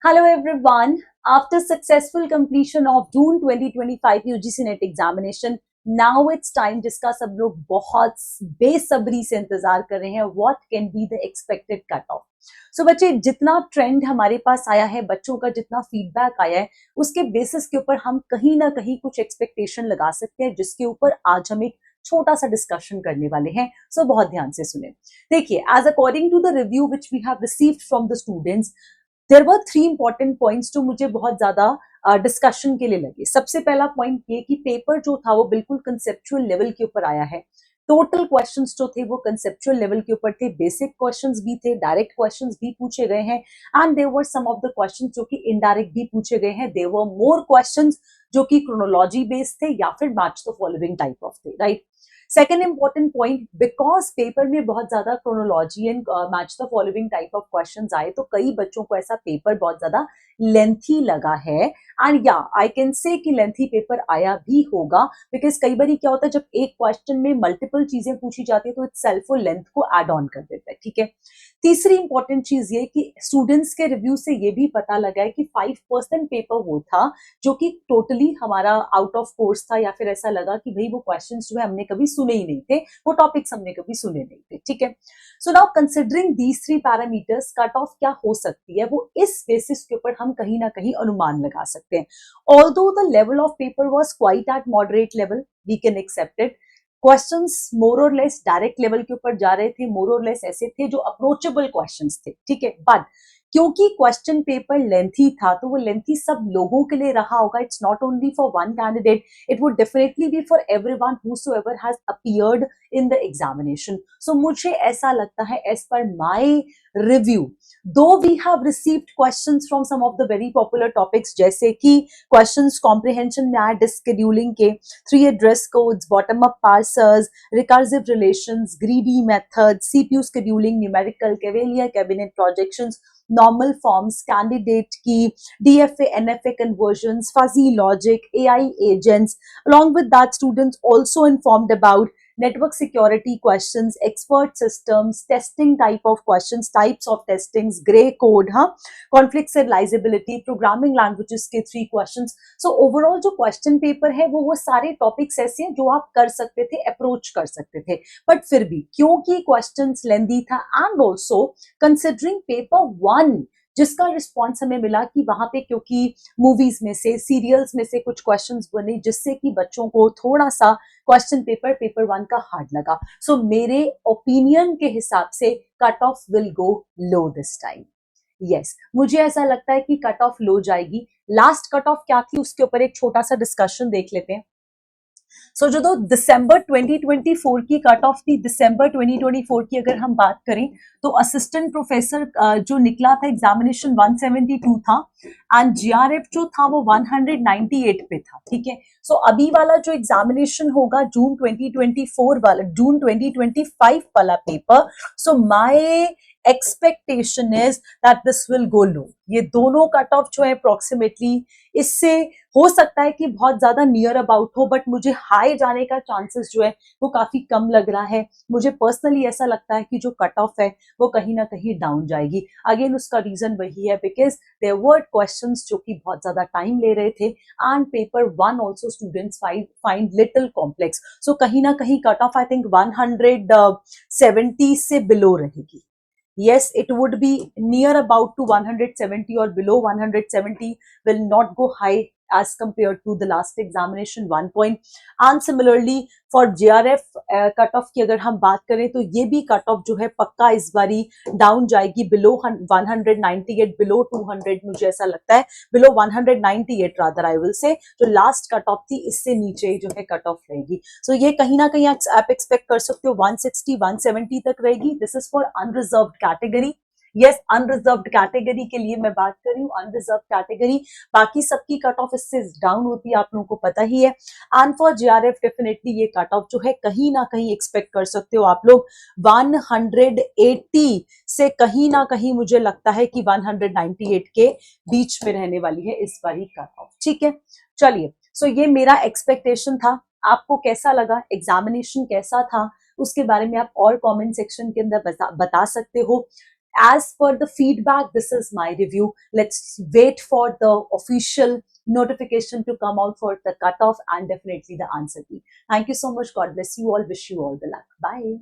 Hello everyone. After successful completion of June 2025 UGC NET examination, now it's time discuss अब लोग बहुत बेसब्री से इंतजार कर रहे हैं what can be the expected cutoff. So बच्चे जितना ट्रेंड हमारे पास आया है, बच्चों का जितना फीडबैक आया है, उसके बेसिस के ऊपर हम कहीं ना कहीं कुछ एक्सपेक्टेशन लगा सकते हैं, जिसके ऊपर आज हम एक छोटा सा डिस्कशन करने वाले हैं. सो बहुत ध्यान से सुने. देखिए, as according to the review which we have received from the students, there were 3 important points जो मुझे बहुत ज्यादा डिस्कशन के लिए लगे. सबसे पहला पॉइंट ये कि पेपर जो था वो बिल्कुल कंसेप्चुअल लेवल के ऊपर आया है. टोटल क्वेश्चंस जो थे वो कंसेप्चुअल लेवल के ऊपर थे, बेसिक क्वेश्चंस भी थे, डायरेक्ट क्वेश्चंस भी पूछे गए हैं, and there were some of the questions जो कि इनडायरेक्ट भी पूछे गए हैं. देयर वर मोर क्वेश्चंस जो कि क्रोनोलॉजी बेस्ड थे या फिर match the following type of थे, right. Second important point, because paper में बहुत ज्यादा chronology and match the following type of questions आए, तो कई बच्चों को ऐसा पेपर बहुत ज्यादा लेंथी लगा है. एंड या आई कैन से कि लेंथी पेपर आया भी होगा, बिकॉज कई बार क्या होता है जब एक क्वेश्चन में मल्टीपल चीजें पूछी जाती है तो इट्स सेल्फ वो लेंथ को एड ऑन कर देता है. ठीक है. तीसरी इंपॉर्टेंट चीज ये कि स्टूडेंट्स के रिव्यू से ये भी पता लगा है कि 5% पेपर वो था जो कि टोटली हमारा आउट ऑफ कोर्स था, या फिर ऐसा लगा कि भाई वो क्वेश्चंस जो है हमने कभी सुने ही नहीं थे, वो टॉपिक्स हमने कभी सुने नहीं थे. ठीक है. So now considering these 3 parameters, cut off क्या हो सकती है वो इस बेसिस के ऊपर हम कहीं ना कहीं अनुमान लगा सकते हैं. Although the level of paper was quite at moderate level, we can accept it. Questions more or less direct level के ऊपर जा रहे थे, मोर और लेस ऐसे थे जो अप्रोचेबल क्वेश्चंस थे. ठीक है. बट क्योंकि क्वेश्चन पेपर लेंथी था, तो वो लेंथी सब लोगों के लिए रहा होगा. It's not only for one candidate, it would definitely be for everyone whosoever has appeared in the examination. So मुझे ऐसा लगता है, as per my review, though we have received questions from some of the very popular topics, जैसे कि questions comprehension में आए disc scheduling के, 3 address codes, bottom up parsers, recursive relations, greedy method, CPU scheduling, numerical, cavalier cabinet projections, normal forms, candidate की, DFA NFA conversions, fuzzy logic, AI agents. along with that, students also informed about network security questions, expert systems, testing type of questions, types of testings, gray code, conflict serializability, programming languages के 3 questions. So overall जो question paper है वो सारे topics ऐसे हैं जो आप कर सकते थे, approach कर सकते थे. बट फिर भी क्योंकि questions lengthy था, and also considering paper 1 जिसका रिस्पॉन्स हमें मिला कि वहां पे क्योंकि मूवीज में से, सीरियल्स में से कुछ क्वेश्चंस बने, जिससे कि बच्चों को थोड़ा सा क्वेश्चन पेपर 1 का हार्ड लगा. सो मेरे ओपिनियन के हिसाब से cut off will go low this time. Yes, मुझे ऐसा लगता है कि कट ऑफ लो जाएगी. लास्ट कट ऑफ क्या थी उसके ऊपर एक छोटा सा डिस्कशन देख लेते हैं. सो जो दिसंबर 2024 की कट ऑफ थी, दिसंबर 2024 की अगर हम बात करें तो असिस्टेंट प्रोफेसर जो निकला था एग्जामिनेशन 172 था, एंड जीआरएफ जो था वो 198 पे था. ठीक है. सो अभी वाला जो एग्जामिनेशन होगा जून 2024 वाला, जून 2025 वाला paper, so my expectation is that this will go low. ये दोनों कट ऑफ जो है अप्रोक्सीमेटली, इससे हो सकता है कि बहुत ज्यादा नियर अबाउट हो, बट मुझे हाई जाने का चांसेस जो है वो काफी कम लग रहा है. मुझे पर्सनली ऐसा लगता है कि जो कट ऑफ है वो कहीं ना कहीं डाउन जाएगी. अगेन उसका रीजन वही है, बिकॉज देयर वर क्वेश्चंस जो कि बहुत ज्यादा टाइम ले रहे थे, and paper 1 also students find little complex. So कहीं ना कहीं कट ऑफ आई थिंक 170 से बिलो रहेगी. Yes, it would be near about to 170 or below 170, will not go high as compared to the last examination 1 point. And similarly for JRF cut off की अगर हम बात करें तो ये भी कट ऑफ जो है पक्का इस बारी डाउन जाएगी, बिलो 198, बिलो 200. मुझे ऐसा लगता है below 198 rather I will say, जो लास्ट कट ऑफ थी इससे नीचे जो है कट ऑफ रहेगी. सो ये कहीं ना कहीं आप एक्सपेक्ट कर सकते हो 160 170 तक रहेगी. This is for unreserved category. Yes, unreserved category के लिए मैं बात कर रही हूँ, अनरिजर्व्ड कैटेगरी. बाकी सबकी कट ऑफ इससे डाउन होती है, आप लोगों को पता ही है. एंड फॉर जीआरएफ डेफिनेटली ये कट ऑफ जो है कहीं ना कहीं एक्सपेक्ट कर सकते हो आप लोग 180 से कहीं ना कहीं मुझे लगता है कि 198 के बीच में रहने वाली है इस बारी कट ऑफ. ठीक है. चलिए, सो ये मेरा एक्सपेक्टेशन था. आपको कैसा लगा, एग्जामिनेशन कैसा था, उसके बारे में आप और कमेंट सेक्शन के अंदर बता सकते हो. as per the feedback, this is my review. Let's wait for the official notification to come out for the cutoff and definitely the answer key. Thank you so much. God bless you all. Wish you all the luck. Bye.